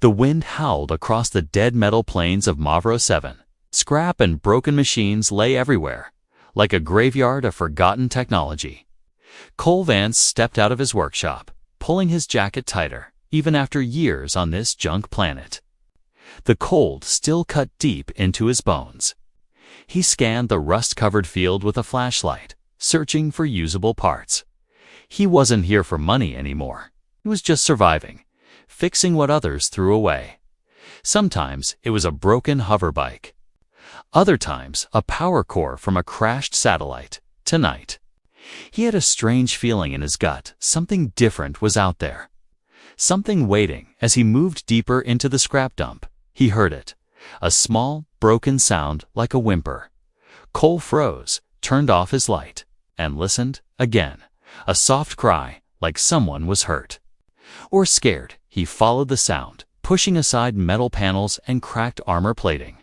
The wind howled across the dead metal plains of Mavro 7. Scrap and broken machines lay everywhere, like a graveyard of forgotten technology. Cole Vance stepped out of his workshop, pulling his jacket tighter, even after years on this junk planet. The cold still cut deep into his bones. He scanned the rust-covered field with a flashlight, searching for usable parts. He wasn't here for money anymore. He was just surviving, fixing what others threw away. Sometimes it was a broken hoverbike. Other times, a power core from a crashed satellite. Tonight, he had a strange feeling in his gut. Something different was out there. Something waiting. As he moved deeper into the scrap dump, he heard it. A small, broken sound like a whimper. Cole froze, turned off his light, and listened again. A soft cry, like someone was hurt. Or scared. He followed the sound, pushing aside metal panels and cracked armor plating.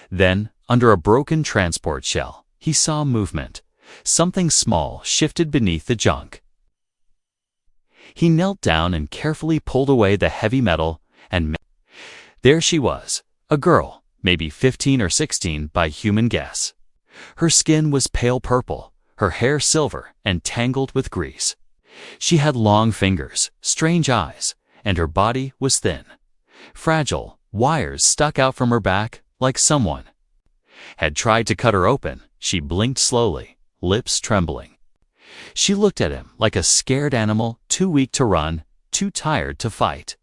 Then, under a broken transport shell, he saw movement. Something small shifted beneath the junk. He knelt down and carefully pulled away the heavy metal, and there she was, a girl, maybe 15 or 16 by human guess. Her skin was pale purple, her hair silver and tangled with grease. She had long fingers, strange eyes, and her body was thin. Fragile, wires stuck out from her back like someone had tried to cut her open. She blinked slowly, lips trembling. She looked at him like a scared animal, too weak to run, too tired to fight.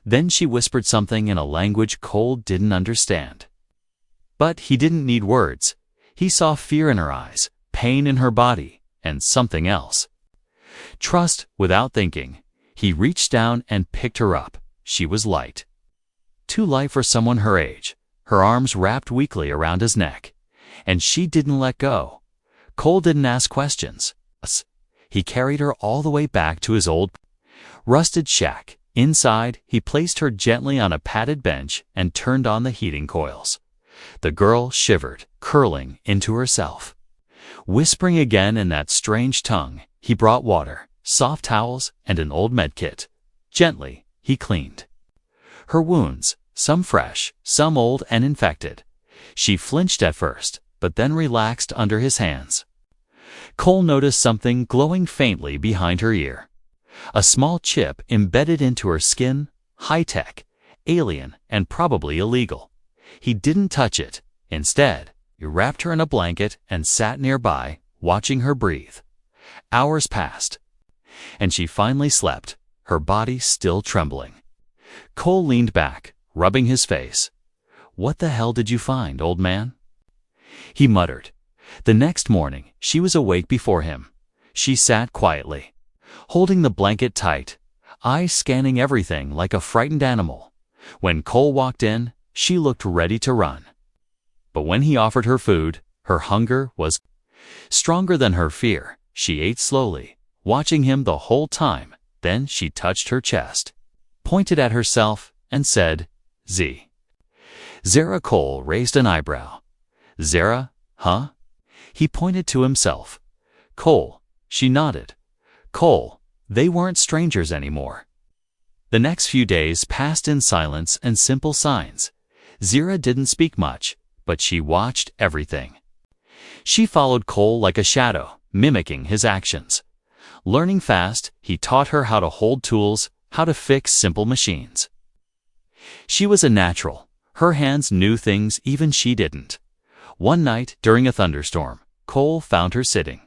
Then she whispered something in a language Cole didn't understand. But he didn't need words. He saw fear in her eyes, pain in her body, and something else. Trust without thinking. He reached down and picked her up. She was light. Too light for someone her age. Her arms wrapped weakly around his neck. And she didn't let go. Cole didn't ask questions. He carried her all the way back to his old, rusted shack. Inside, he placed her gently on a padded bench and turned on the heating coils. The girl shivered, curling into herself. Whispering again in that strange tongue, he brought water, soft towels, and an old medkit. Gently, he cleaned her wounds, some fresh, some old and infected. She flinched at first, but then relaxed under his hands. Cole noticed something glowing faintly behind her ear. A small chip embedded into her skin, high-tech, alien, and probably illegal. He didn't touch it. Instead, he wrapped her in a blanket and sat nearby, watching her breathe. Hours passed, and she finally slept, her body still trembling. Cole leaned back, rubbing his face. "What the hell did you find, old man?" He muttered. The next morning, she was awake before him. She sat quietly, holding the blanket tight, eyes scanning everything like a frightened animal. When Cole walked in, she looked ready to run. But when he offered her food, her hunger was stronger than her fear. She ate slowly, watching him the whole time. Then she touched her chest, pointed at herself, and said, "Z." Zara. Cole raised an eyebrow. "Zara, huh?" He pointed to himself. "Cole." She nodded. "Cole." They weren't strangers anymore. The next few days passed in silence and simple signs. Zara didn't speak much, but she watched everything. She followed Cole like a shadow, mimicking his actions. Learning fast, he taught her how to hold tools, how to fix simple machines. She was a natural. Her hands knew things even she didn't. One night, during a thunderstorm, Cole found her sitting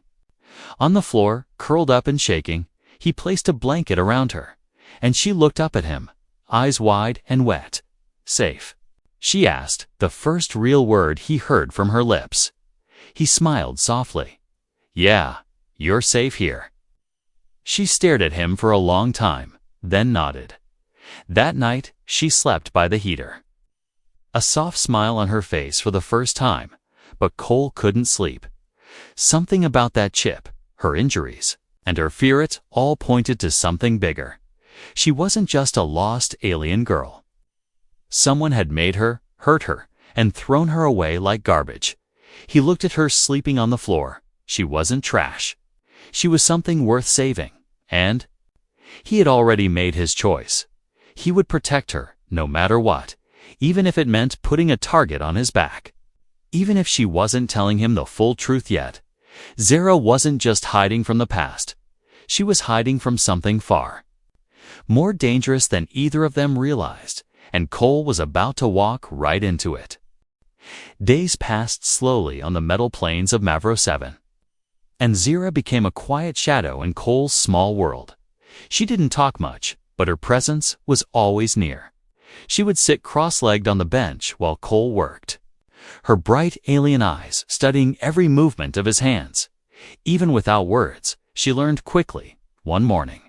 on the floor, curled up and shaking. He placed a blanket around her, and she looked up at him, eyes wide and wet. "Safe?" she asked, the first real word he heard from her lips. He smiled softly. "Yeah, you're safe here." She stared at him for a long time, then nodded. That night, she slept by the heater. A soft smile on her face for the first time, but Cole couldn't sleep. Something about that chip, her injuries, and her fear, it all pointed to something bigger. She wasn't just a lost alien girl. Someone had made her, hurt her, and thrown her away like garbage. He looked at her sleeping on the floor. She wasn't trash. She was something worth saving, and he had already made his choice. He would protect her, no matter what, even if it meant putting a target on his back. Even if she wasn't telling him the full truth yet, Zara wasn't just hiding from the past. She was hiding from something far more dangerous than either of them realized, and Cole was about to walk right into it. Days passed slowly on the metal plains of Mavro 7, and Zira became a quiet shadow in Cole's small world. She didn't talk much, but her presence was always near. She would sit cross-legged on the bench while Cole worked, her bright alien eyes studying every movement of his hands. Even without words, she learned quickly. One morning,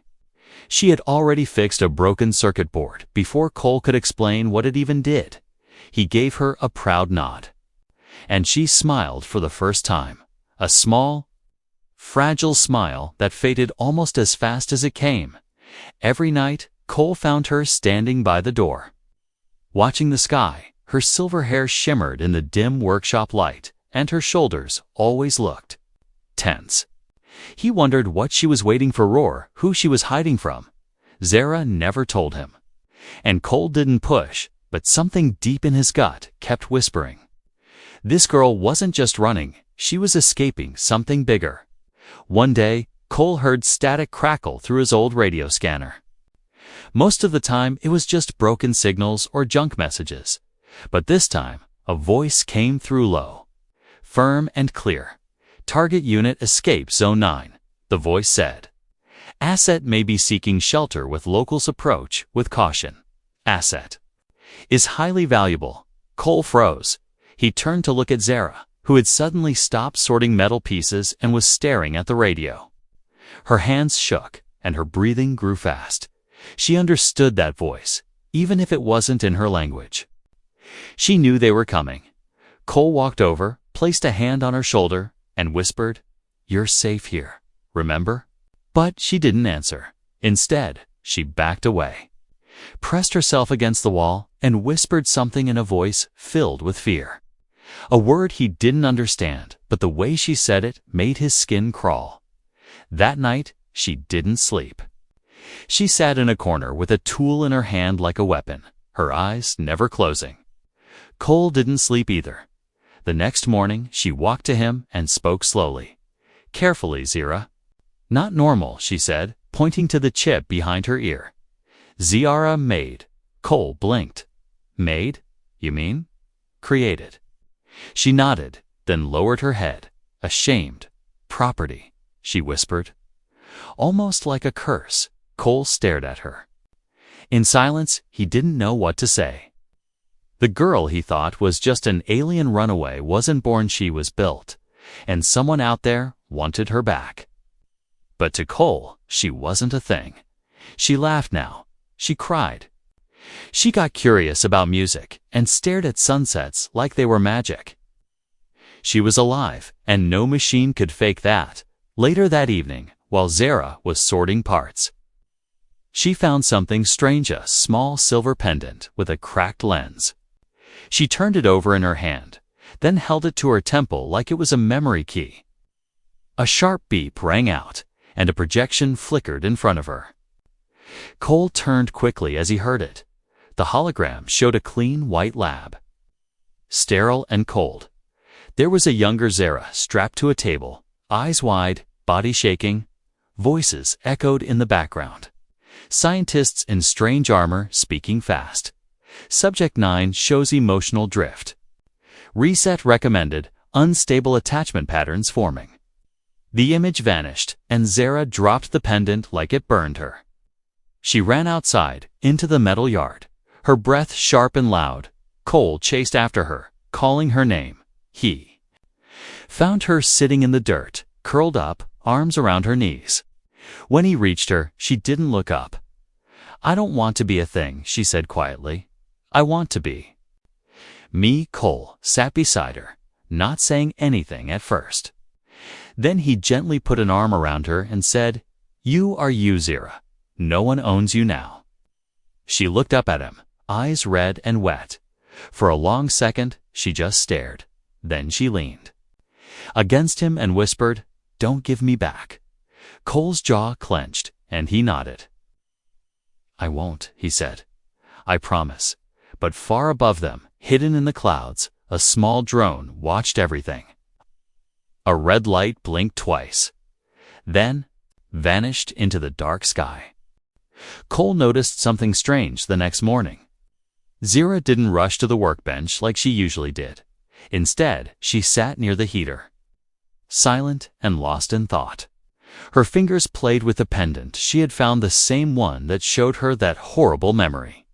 she had already fixed a broken circuit board before Cole could explain what it even did. He gave her a proud nod, and she smiled for the first time, a small, fragile smile that faded almost as fast as it came. Every night, Cole found her standing by the door, watching the sky. Her silver hair shimmered in the dim workshop light, and her shoulders always looked tense. He wondered what she was waiting for or who she was hiding from. Zara never told him, and Cole didn't push, but something deep in his gut kept whispering. This girl wasn't just running, she was escaping something bigger. One day, Cole heard static crackle through his old radio scanner. Most of the time, it was just broken signals or junk messages. But this time, a voice came through low, firm and clear. "Target unit escape zone 9, the voice said. "Asset may be seeking shelter with locals, approach with caution." Asset is highly valuable. Cole froze. He turned to look at Zara, who had suddenly stopped sorting metal pieces and was staring at the radio. Her hands shook, and her breathing grew fast. She understood that voice, even if it wasn't in her language. She knew they were coming. Cole walked over, placed a hand on her shoulder, and whispered, "You're safe here, remember?" But she didn't answer. Instead, she backed away, pressed herself against the wall, and whispered something in a voice filled with fear. A word he didn't understand, but the way she said it made his skin crawl. That night, she didn't sleep. She sat in a corner with a tool in her hand like a weapon, her eyes never closing. Cole didn't sleep either. The next morning, she walked to him and spoke slowly. "Carefully, Zira." "Not normal," she said, pointing to the chip behind her ear. "Zara made." Cole blinked. "Made? You mean?" "Created." She nodded, then lowered her head. "Ashamed. Property," she whispered. Almost like a curse, Cole stared at her. In silence, he didn't know what to say. The girl he thought was just an alien runaway wasn't born, she was built, and someone out there wanted her back. But to Cole, she wasn't a thing. She laughed now. She cried. She got curious about music and stared at sunsets like they were magic. She was alive, and no machine could fake that. Later that evening, while Zara was sorting parts, she found something strange, a small silver pendant with a cracked lens. She turned it over in her hand, then held it to her temple like it was a memory key. A sharp beep rang out, and a projection flickered in front of her. Cole turned quickly as he heard it. The hologram showed a clean white lab, sterile and cold. There was a younger Zara strapped to a table, eyes wide, body shaking. Voices echoed in the background. Scientists in strange armor speaking fast. Subject 9 shows emotional drift. Reset recommended, unstable attachment patterns forming. The image vanished, and Zara dropped the pendant like it burned her. She ran outside, into the metal yard, her breath sharp and loud. Cole chased after her, calling her name. He found her sitting in the dirt, curled up, arms around her knees. When he reached her, she didn't look up. "I don't want to be a thing," she said quietly. "I want to be me." Cole sat beside her, not saying anything at first. Then he gently put an arm around her and said, "You are you, Zira. No one owns you now." She looked up at him, eyes red and wet. For a long second, she just stared. Then she leaned against him and whispered, "Don't give me back." Cole's jaw clenched, and he nodded. "I won't," he said. I promise. But far above them, hidden in the clouds, a small drone watched everything. A red light blinked twice, then vanished into the dark sky. Cole noticed something strange the next morning. Zira didn't rush to the workbench like she usually did. Instead, she sat near the heater, silent and lost in thought. Her fingers played with the pendant. She had found the same one that showed her that horrible memory.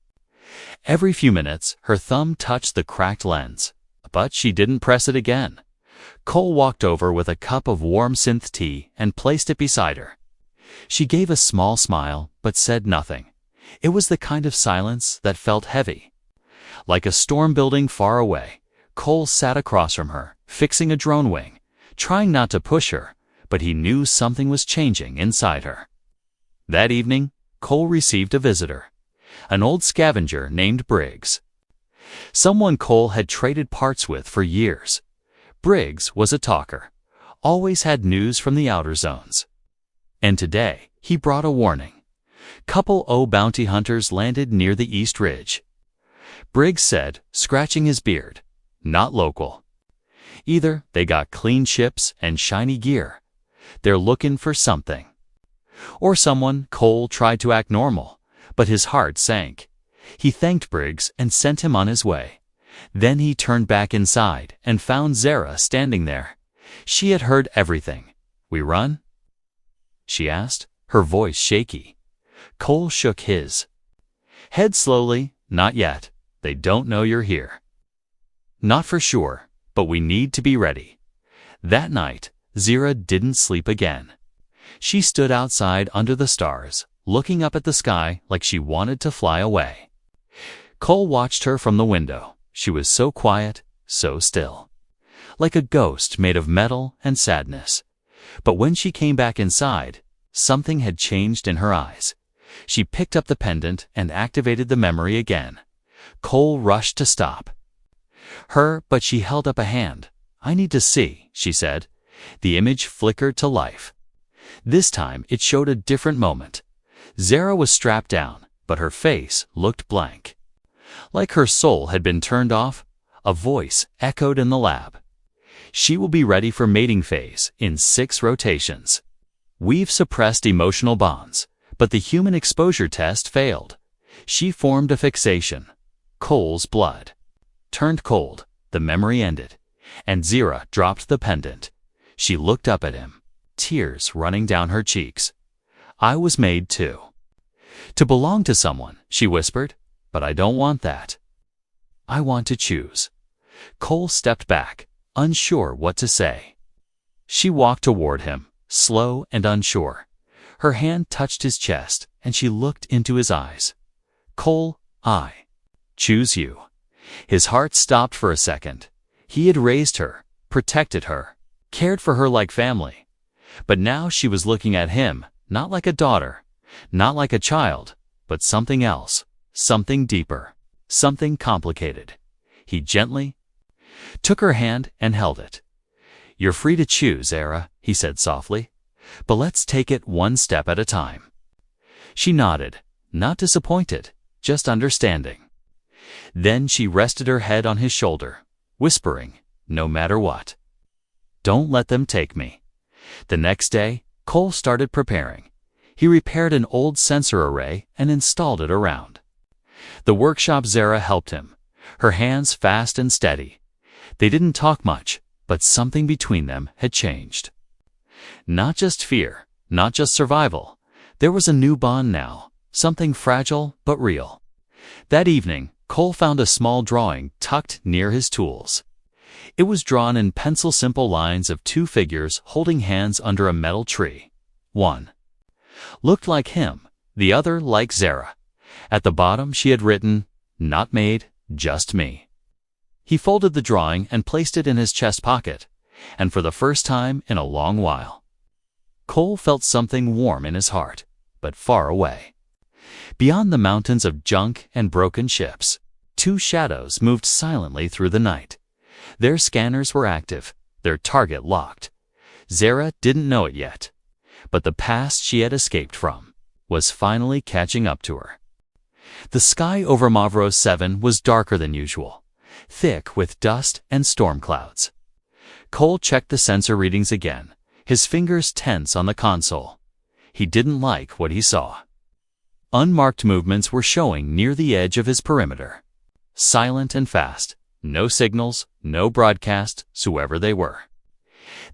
Every few minutes, her thumb touched the cracked lens, but she didn't press it again. Cole walked over with a cup of warm synth tea and placed it beside her. She gave a small smile, but said nothing. It was the kind of silence that felt heavy. Like a storm building far away, Cole sat across from her, fixing a drone wing, trying not to push her, but he knew something was changing inside her. That evening, Cole received a visitor, an old scavenger named Briggs. Someone Cole had traded parts with for years. Briggs was a talker, always had news from the outer zones. And today, he brought a warning. Couple O bounty hunters landed near the East Ridge. Briggs said, scratching his beard, not local. Either they got clean ships and shiny gear. They're looking for something. Or someone. Cole tried to act normal, but his heart sank. He thanked Briggs and sent him on his way. Then he turned back inside and found Zara standing there. She had heard everything. "We run?" she asked, her voice shaky. Cole shook his head slowly. "Not yet. They don't know you're here." "Not for sure, but we need to be ready." That night, Zira didn't sleep again. She stood outside under the stars, looking up at the sky like she wanted to fly away. Cole watched her from the window. She was so quiet, so still, like a ghost made of metal and sadness. But when she came back inside, something had changed in her eyes. She picked up the pendant and activated the memory again. Cole rushed to stop her, but she held up a hand. "I need to see," she said. The image flickered to life. This time it showed a different moment. Zara was strapped down, but her face looked blank. Like her soul had been turned off. A voice echoed in the lab. "She will be ready for mating phase in 6 rotations. We've suppressed emotional bonds, but the human exposure test failed. She formed a fixation." Cole's blood turned cold. The memory ended, and Zira dropped the pendant. She looked up at him, tears running down her cheeks. "I was made to belong to someone," she whispered, "but I don't want that. I want to choose." Cole stepped back, unsure what to say. She walked toward him, slow and unsure. Her hand touched his chest, and she looked into his eyes. "Cole, I choose you." His heart stopped for a second. He had raised her, protected her, cared for her like family. But now she was looking at him, not like a daughter, not like a child, but something else, something deeper, something complicated. He gently took her hand and held it. "You're free to choose, Zara," he said softly, "but let's take it one step at a time." She nodded, not disappointed, just understanding. Then she rested her head on his shoulder, whispering, "No matter what, don't let them take me." The next day, Cole started preparing. He repaired an old sensor array and installed it around the workshop. Zara helped him, her hands fast and steady. They didn't talk much, but something between them had changed. Not just fear, not just survival. There was a new bond now, something fragile but real. That evening, Cole found a small drawing tucked near his tools. It was drawn in pencil simple lines of 2 figures holding hands under a metal tree. One looked like him, the other like Zara. At the bottom she had written, "Not made, just me." He folded the drawing and placed it in his chest pocket, and for the first time in a long while, Cole felt something warm in his heart, but far away. Beyond the mountains of junk and broken ships, 2 shadows moved silently through the night. Their scanners were active, their target locked. Zara didn't know it yet, but the past she had escaped from was finally catching up to her. The sky over Mavro 7 was darker than usual, thick with dust and storm clouds. Cole checked the sensor readings again, his fingers tense on the console. He didn't like what he saw. Unmarked movements were showing near the edge of his perimeter. Silent and fast. No signals, no broadcast, whoever they were.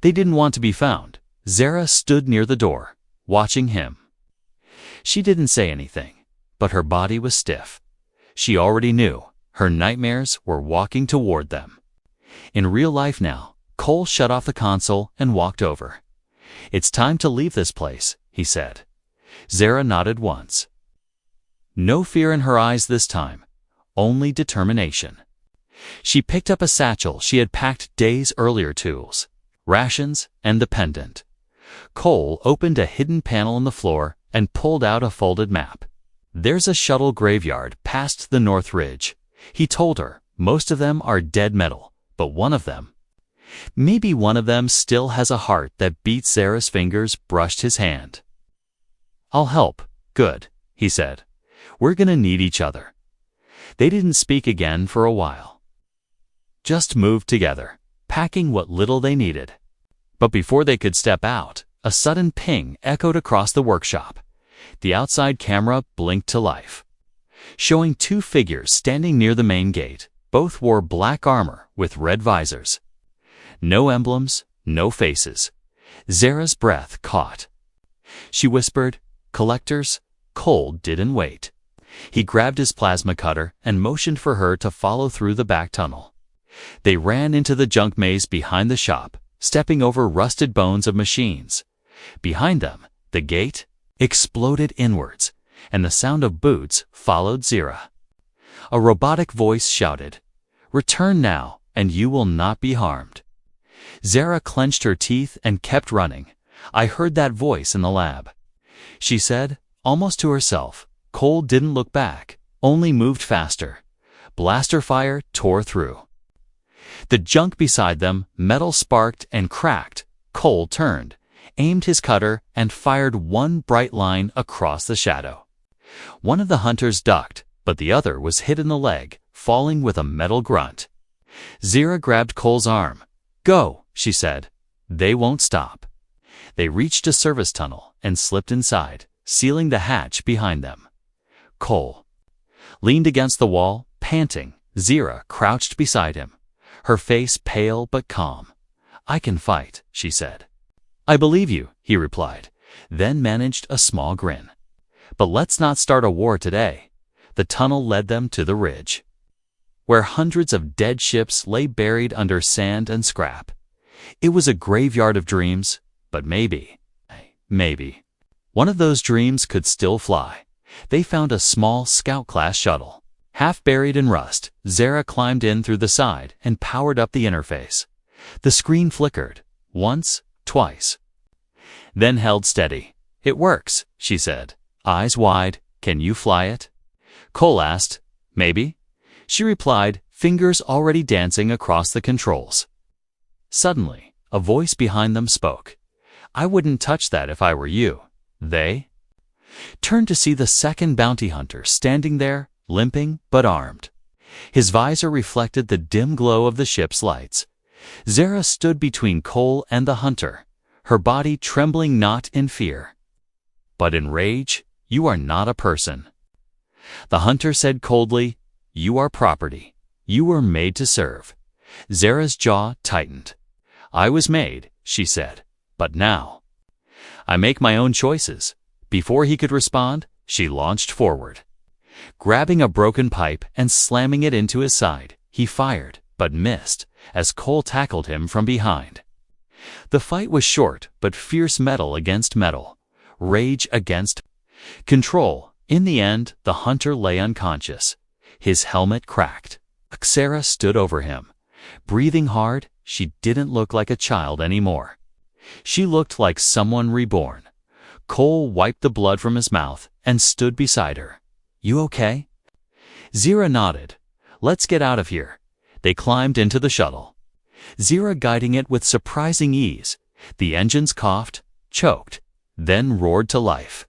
They didn't want to be found. Zara stood near the door, watching him. She didn't say anything, but her body was stiff. She already knew. Her nightmares were walking toward them. In real life now, Cole shut off the console and walked over. "It's time to leave this place," he said. Zara nodded once. No fear in her eyes this time, only determination. She picked up a satchel she had packed days earlier, tools, rations, and the pendant. Cole opened a hidden panel in the floor and pulled out a folded map. "There's a shuttle graveyard past the North Ridge," he told her. "Most of them are dead metal, but one of them, maybe one of them still has a heart that beats." Zara's fingers brushed his hand. "I'll help." "Good," he said. "We're gonna need each other." They didn't speak again for a while. Just moved together, packing what little they needed. But before they could step out, a sudden ping echoed across the workshop. The outside camera blinked to life, showing two figures standing near the main gate. Both wore black armor with red visors. No emblems, no faces. Zara's breath caught. She whispered, "Collectors." Cole didn't wait. He grabbed his plasma cutter and motioned for her to follow through the back tunnel. They ran into the junk maze behind the shop, stepping over rusted bones of machines. Behind them, the gate exploded inwards, and the sound of boots followed Zara. A robotic voice shouted, "Return now, and you will not be harmed." Zara clenched her teeth and kept running. "I heard that voice in the lab," she said, almost to herself. Cole didn't look back, only moved faster. Blaster fire tore through. The junk beside them, metal sparked and cracked. Cole turned, aimed his cutter, and fired one bright line across the shadow. One of the hunters ducked, but the other was hit in the leg, falling with a metal grunt. Zara grabbed Cole's arm. "Go," she said. "They won't stop." They reached a service tunnel and slipped inside, sealing the hatch behind them. Cole leaned against the wall, panting. Zara crouched beside him, her face pale but calm. "I can fight," she said. "I believe you," he replied, then managed a small grin. "But let's not start a war today." The tunnel led them to the ridge, where hundreds of dead ships lay buried under sand and scrap. It was a graveyard of dreams, but maybe, one of those dreams could still fly. They found a small scout-class shuttle, half buried in rust. Zara climbed in through the side and powered up the interface. The screen flickered, once, twice, then held steady. "It works," she said, eyes wide. "Can you fly it?" Cole asked. "Maybe," she replied, fingers already dancing across the controls. Suddenly, a voice behind them spoke. "I wouldn't touch that if I were you." They turned to see the second bounty hunter standing there, limping but armed. His visor reflected the dim glow of the ship's lights. Zara stood between Cole and the hunter, her body trembling not in fear, but in rage. "You are not a person," the hunter said coldly. "You are property. You were made to serve." Zara's jaw tightened. "I was made," she said, "but now I make my own choices." Before he could respond, she launched forward. Grabbing a broken pipe and slamming it into his side, he fired, but missed, as Cole tackled him from behind. The fight was short but fierce, metal against metal, rage against control. In the end, the hunter lay unconscious, his helmet cracked. Zara stood over him, breathing hard. She didn't look like a child anymore. She looked like someone reborn. Cole wiped the blood from his mouth and stood beside her. "You okay?" Zara nodded. "Let's get out of here." They climbed into the shuttle, Zara guiding it with surprising ease. The engines coughed, choked, then roared to life.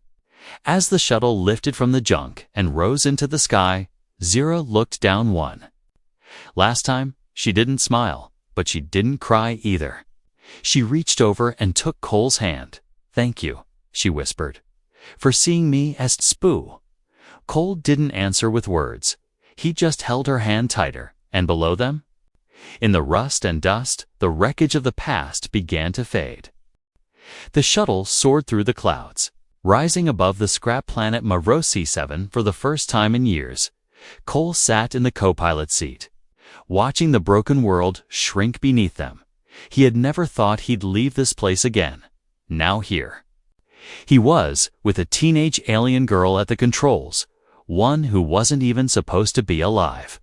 As the shuttle lifted from the junk and rose into the sky, Zira looked down one. Last time, she didn't smile, but she didn't cry either. She reached over and took Cole's hand. "Thank you," she whispered, "for seeing me as Spoo." Cole didn't answer with words. He just held her hand tighter, and below them, in the rust and dust, the wreckage of the past began to fade. The shuttle soared through the clouds, rising above the scrap planet Mavrosi 7 for the first time in years. Cole sat in the co-pilot seat, watching the broken world shrink beneath them. He had never thought he'd leave this place again. Now here he was, with a teenage alien girl at the controls, one who wasn't even supposed to be alive.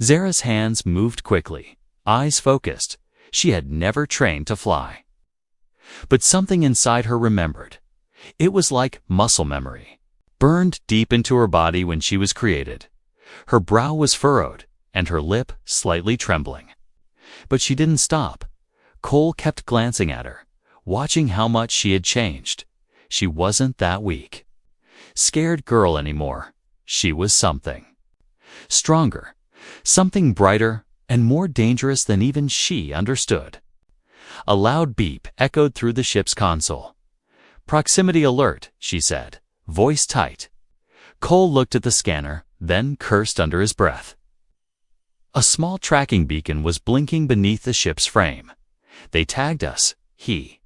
Zara's hands moved quickly, eyes focused. She had never trained to fly. But something inside her remembered. It was like muscle memory, burned deep into her body when she was created. Her brow was furrowed, and her lip slightly trembling. But she didn't stop. Cole kept glancing at her, watching how much she had changed. She wasn't that weak, scared girl anymore. She was something stronger, something brighter and more dangerous than even she understood. A loud beep echoed through the ship's console. "Proximity alert," she said, voice tight. Cole looked at the scanner, then cursed under his breath. A small tracking beacon was blinking beneath the ship's frame. "They tagged us," he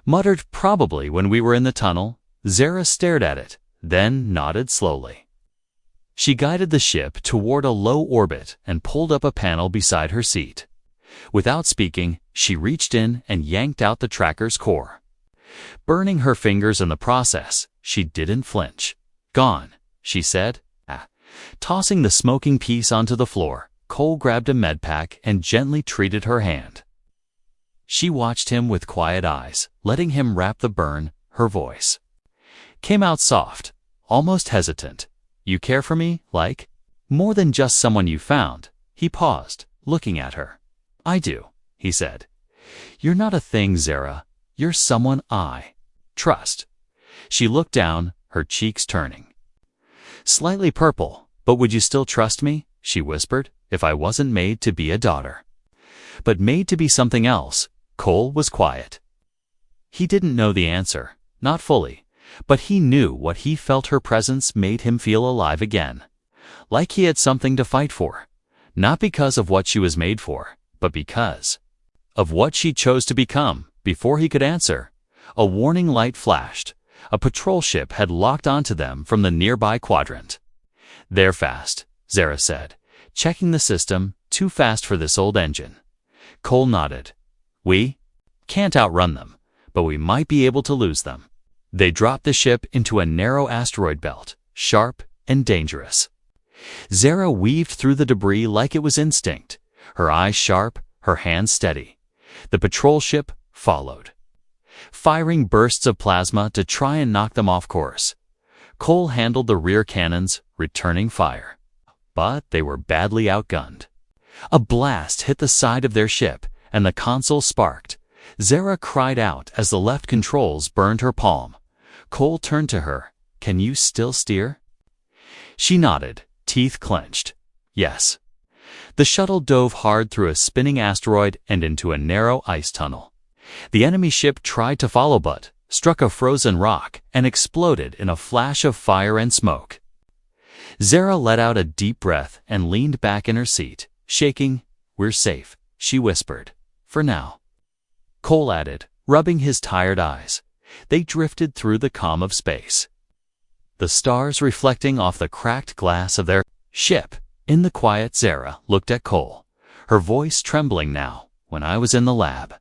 muttered, "probably when we were in the tunnel." Zara stared at it, then nodded slowly. She guided the ship toward a low orbit and pulled up a panel beside her seat. Without speaking, she reached in and yanked out the tracker's core, burning her fingers in the process. She didn't flinch. "Gone," she said, tossing the smoking piece onto the floor. Cole grabbed a medpack and gently treated her hand. She watched him with quiet eyes, letting him wrap the burn. Her voice came out soft, almost hesitant. "You care for me, like more than just someone you found?" He paused, looking at her. "I do," he said. "You're not a thing, Zara. You're someone I trust." She looked down, her cheeks turning slightly purple. "But would you still trust me," she whispered, "if I wasn't made to be a daughter, but made to be something else?" Cole was quiet. He didn't know the answer, not fully, but he knew what he felt. Her presence made him feel alive again, like he had something to fight for, not because of what she was made for, but because of what she chose to become. Before he could answer, a warning light flashed. A patrol ship had locked onto them from the nearby quadrant. "They're fast," Zara said, checking the system. "Too fast for this old engine." Cole nodded. "We can't outrun them, but we might be able to lose them." They dropped the ship into a narrow asteroid belt, sharp and dangerous. Zara weaved through the debris like it was instinct, her eyes sharp, her hands steady. The patrol ship followed, firing bursts of plasma to try and knock them off course. Cole handled the rear cannons, returning fire. But they were badly outgunned. A blast hit the side of their ship, and the console sparked. Zara cried out as the left controls burned her palm. Cole turned to her. "Can you still steer?" She nodded, teeth clenched. "Yes." The shuttle dove hard through a spinning asteroid and into a narrow ice tunnel. The enemy ship tried to follow but struck a frozen rock and exploded in a flash of fire and smoke. Zara let out a deep breath and leaned back in her seat, shaking. "We're safe," she whispered. "For now." Cole added, rubbing his tired eyes. They drifted through the calm of space, the stars reflecting off the cracked glass of their ship. In the quiet, Zara looked at Cole, her voice trembling now. "When I was in the lab,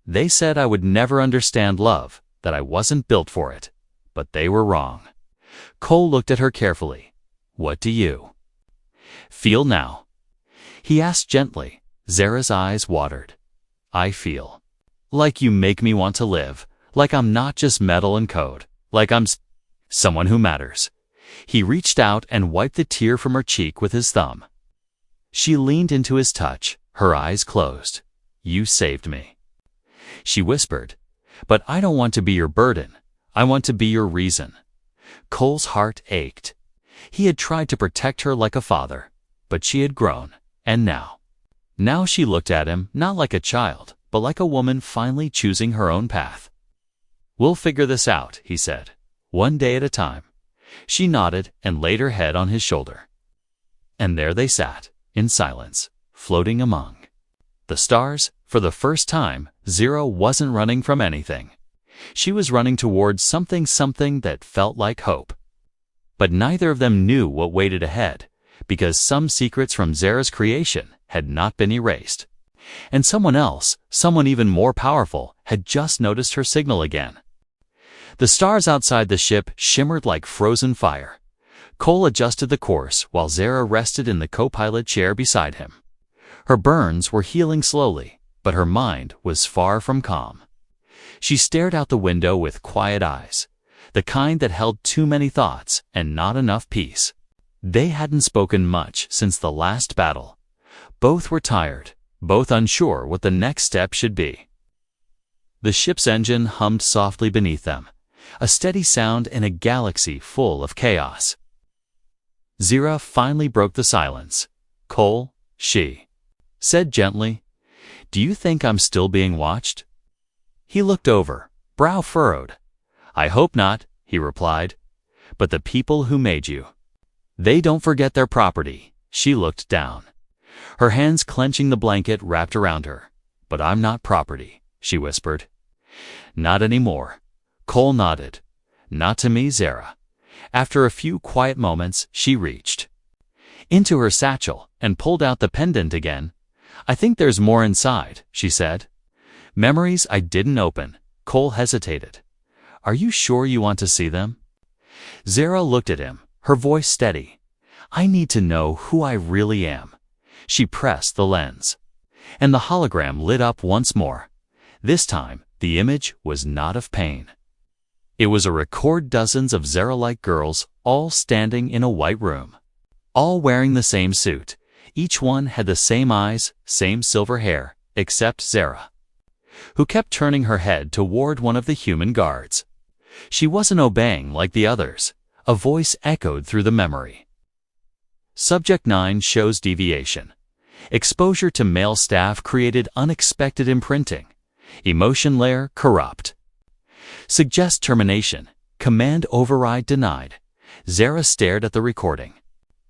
they said I would never understand love, that I wasn't built for it. But they were wrong." Cole looked at her carefully. "What do you feel now?" he asked gently. Zara's eyes watered. "I feel like you make me want to live, like I'm not just metal and code, like I'm someone who matters." He reached out and wiped the tear from her cheek with his thumb. She leaned into his touch, her eyes closed. "You saved me," she whispered. "But I don't want to be your burden. I want to be your reason." Cole's heart ached. He had tried to protect her like a father, but she had grown, and now she looked at him not like a child, but like a woman finally choosing her own path. "We'll figure this out," he said, "one day at a time." She nodded and laid her head on his shoulder. And there they sat, in silence, floating among the stars. For the first time, Zero wasn't running from anything. She was running towards something that felt like hope. But neither of them knew what waited ahead, because some secrets from Zera's creation had not been erased. And someone else, someone even more powerful, had just noticed her signal again. The stars outside the ship shimmered like frozen fire. Cole adjusted the course while Zera rested in the co-pilot chair beside him. Her burns were healing slowly, but her mind was far from calm. She stared out the window with quiet eyes, the kind that held too many thoughts and not enough peace. They hadn't spoken much since the last battle. Both were tired, both unsure what the next step should be. The ship's engine hummed softly beneath them, a steady sound in a galaxy full of chaos. Zera finally broke the silence. "Cole," she said gently, "do you think I'm still being watched?" He looked over, brow furrowed. "I hope not," he replied. "But the people who made you, they don't forget their property." She looked down, her hands clenching the blanket wrapped around her. "But I'm not property," she whispered. "Not anymore." Cole nodded. "Not to me, Zera." After a few quiet moments, she reached into her satchel and pulled out the pendant again. "I think there's more inside," she said. "Memories I didn't open." Cole hesitated. "Are you sure you want to see them?" Zera looked at him, her voice steady. "I need to know who I really am." She pressed the lens, and the hologram lit up once more. This time, the image was not of pain. It was a record dozens of Zera-like girls, all standing in a white room, all wearing the same suit. Each one had the same eyes, same silver hair, except Zera, who kept turning her head toward one of the human guards. She wasn't obeying like the others. A voice echoed through the memory. Subject 9 shows deviation. Exposure to male staff created unexpected imprinting. Emotion layer corrupt. Suggest termination. Command override denied. Zera stared at the recording.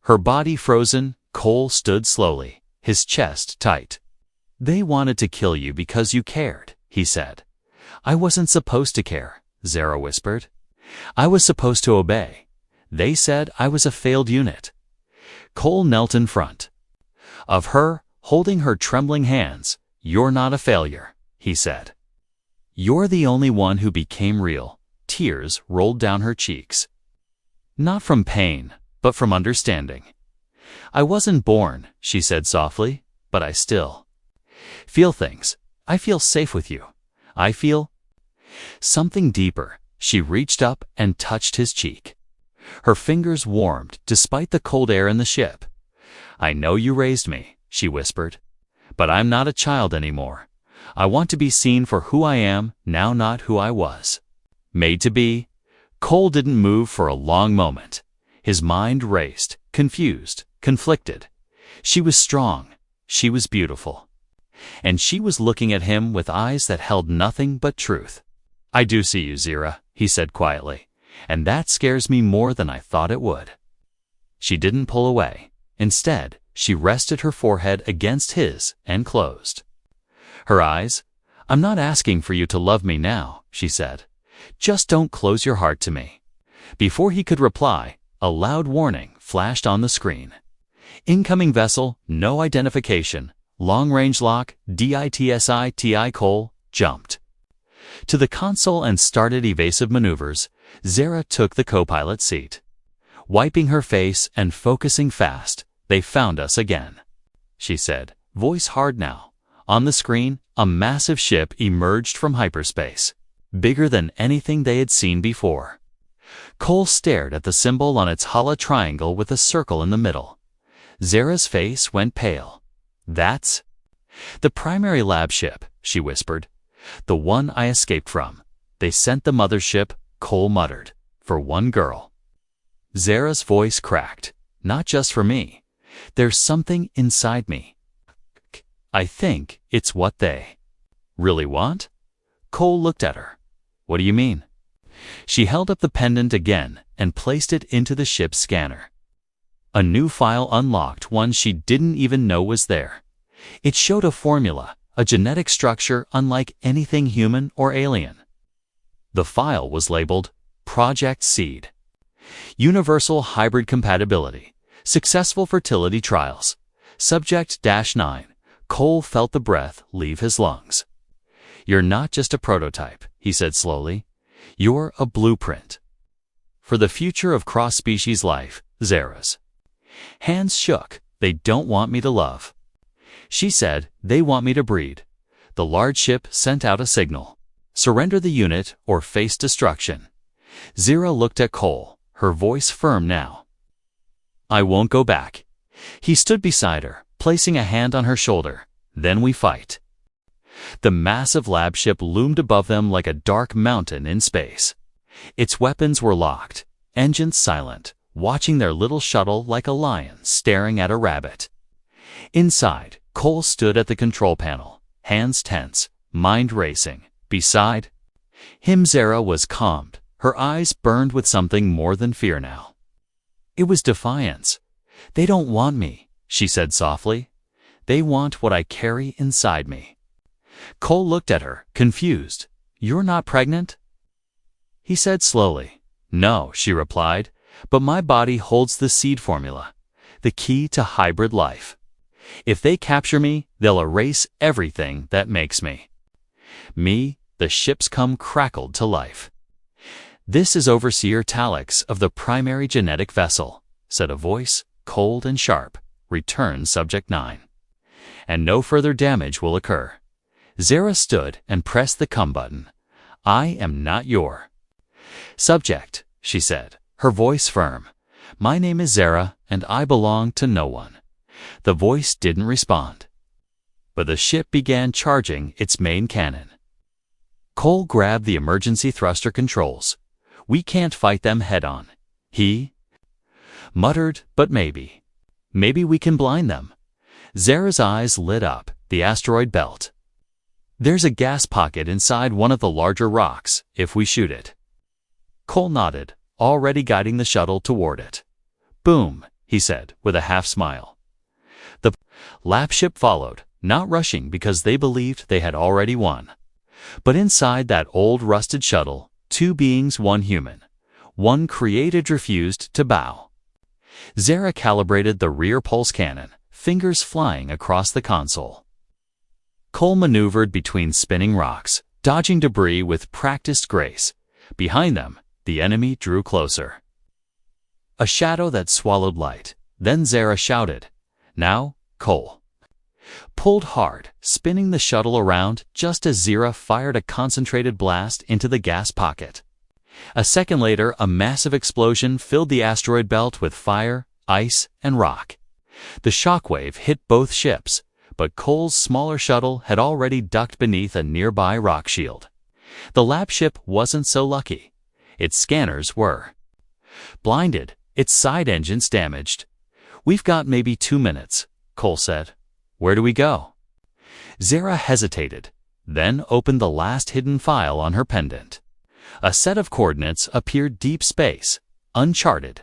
Her body frozen, Cole stood slowly, his chest tight. "They wanted to kill you because you cared," he said. "I wasn't supposed to care," Zera whispered. "I was supposed to obey. They said I was a failed unit." Cole knelt in front of her, holding her trembling hands. "You're not a failure," he said. "You're the only one who became real." Tears rolled down her cheeks. Not from pain, but from understanding. "I wasn't born," she said softly, "but I still feel things. I feel safe with you. I feel something deeper." She reached up and touched his cheek. Her fingers warmed despite the cold air in the ship. "I know you raised me," she whispered, "but I'm not a child anymore. I want to be seen for who I am now, not who I was made to be." Cole didn't move for a long moment. His mind raced, confused, conflicted. She was strong. She was beautiful. And she was looking at him with eyes that held nothing but truth. "I do see you, Zera," he said quietly, "and that scares me more than I thought it would." She didn't pull away. Instead, she rested her forehead against his and closed her eyes. "I'm not asking for you to love me now," she said. "Just don't close your heart to me." Before he could reply, a loud warning flashed on the screen. "Incoming vessel, no identification, long-range lock, DITSITI." Cole jumped to the console and started evasive maneuvers. Zera took the co-pilot seat, wiping her face and focusing fast. "They found us again," she said, voice hard now. On the screen, a massive ship emerged from hyperspace, bigger than anything they had seen before. Cole stared at the symbol on its hollow triangle with a circle in the middle. Zera's face went pale. "That's the primary lab ship," she whispered. "The one I escaped from. They sent the mothership," Cole muttered. For one girl. Zara's voice cracked. Not just for me. There's something inside me. I think it's what they really want? Cole looked at her. What do you mean? She held up the pendant again and placed it into the ship's scanner. A new file unlocked, one she didn't even know was there. It showed a formula, a genetic structure unlike anything human or alien. The file was labeled Project Seed. Universal Hybrid Compatibility. Successful Fertility Trials. Subject-9. Cole felt the breath leave his lungs. You're not just a prototype, he said slowly. You're a blueprint. For the future of cross-species life, Zara's hands shook. They don't want me to love. She said, they want me to breed. The large ship sent out a signal. Surrender the unit or face destruction. Zara looked at Cole, her voice firm now. I won't go back. He stood beside her, placing a hand on her shoulder. Then we fight. The massive lab ship loomed above them like a dark mountain in space. Its weapons were locked, engines silent, watching their little shuttle like a lion staring at a rabbit. Inside, Cole stood at the control panel, hands tense, mind racing. Beside him, Zara was calmed. Her eyes burned with something more than fear now. It was defiance. They don't want me, she said softly. They want what I carry inside me. Cole looked at her, confused. You're not pregnant? He said slowly. No, she replied, but my body holds the seed formula, the key to hybrid life. If they capture me, they'll erase everything that makes me. Me, the ship's come crackled to life. This is Overseer Talix of the primary genetic vessel, said a voice, cold and sharp. Return Subject 9. And no further damage will occur. Zara stood and pressed the come button. I am not your subject, she said, her voice firm. My name is Zara, and I belong to no one. The voice didn't respond. But the ship began charging its main cannon. Cole grabbed the emergency thruster controls. We can't fight them head-on. He muttered, but maybe. Maybe we can blind them. Zara's eyes lit up. The asteroid belt. There's a gas pocket inside one of the larger rocks, if we shoot it. Cole nodded, already guiding the shuttle toward it. Boom, he said, with a half-smile. The lab ship followed, not rushing because they believed they had already won. But inside that old rusted shuttle, two beings, one human. One created refused to bow. Zara calibrated the rear pulse cannon, fingers flying across the console. Cole maneuvered between spinning rocks, dodging debris with practiced grace. Behind them, the enemy drew closer. A shadow that swallowed light. Then Zara shouted, Now, Cole. Pulled hard, spinning the shuttle around just as Zara fired a concentrated blast into the gas pocket. A second later, a massive explosion filled the asteroid belt with fire, ice, and rock. The shockwave hit both ships, but Cole's smaller shuttle had already ducked beneath a nearby rock shield. The lab ship wasn't so lucky. Its scanners were blinded, its side engines damaged. We've got maybe 2 minutes, Cole said. Where do we go? Zara hesitated, then opened the last hidden file on her pendant. A set of coordinates appeared deep space, uncharted.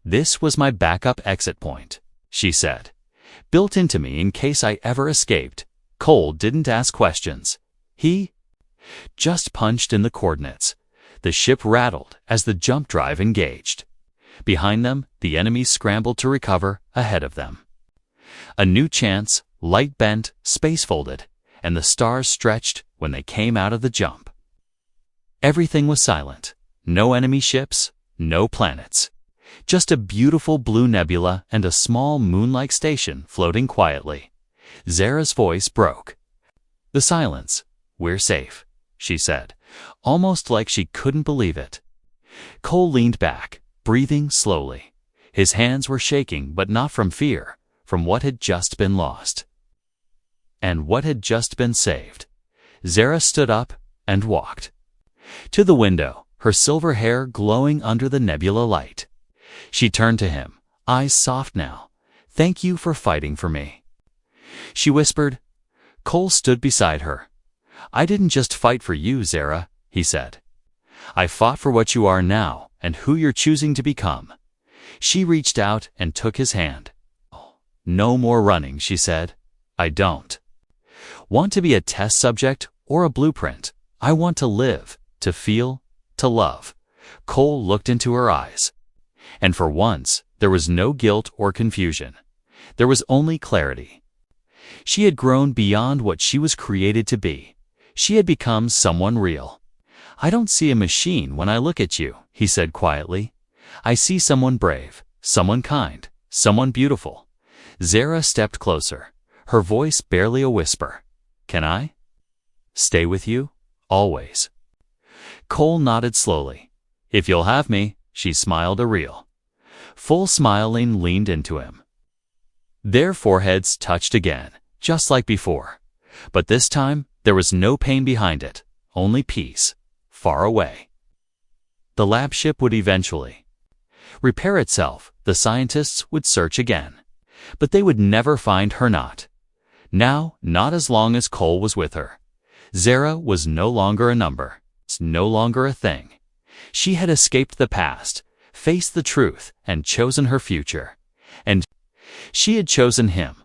This was my backup exit point, she said. Built into me in case I ever escaped. Cole didn't ask questions. He just punched in the coordinates. The ship rattled as the jump drive engaged. Behind them, the enemies scrambled to recover ahead of them. A new chance, light bent, space folded, and the stars stretched when they came out of the jump. Everything was silent. No enemy ships, no planets. Just a beautiful blue nebula and a small moon-like station floating quietly. Zara's voice broke. The silence. We're safe, she said, almost like she couldn't believe it. Cole leaned back, breathing slowly. His hands were shaking, but not from fear, from what had just been lost. And what had just been saved. Zara stood up and walked to the window, her silver hair glowing under the nebula light. She turned to him, eyes soft now. "Thank you for fighting for me," she whispered. Cole stood beside her. "I didn't just fight for you, Zara," he said. "I fought for what you are now and who you're choosing to become." She reached out and took his hand. "No more running," she said. "I don't want to be a test subject or a blueprint. I want to live, to feel, to love." Cole looked into her eyes. And for once, there was no guilt or confusion. There was only clarity. She had grown beyond what she was created to be. She had become someone real. "I don't see a machine when I look at you," he said quietly. "I see someone brave, someone kind, someone beautiful." Zara stepped closer, her voice barely a whisper. "Can I stay with you? Always?" Cole nodded slowly. "If you'll have me," she smiled, a real, full smile, and leaned into him. Their foreheads touched again, just like before. But this time, there was no pain behind it, only peace, far away. The lab ship would eventually repair itself. The scientists would search again. But they would never find her not. Now, not as long as Cole was with her. Zara was no longer a number, no longer a thing. She had escaped the past, faced the truth, and chosen her future. And she had chosen him.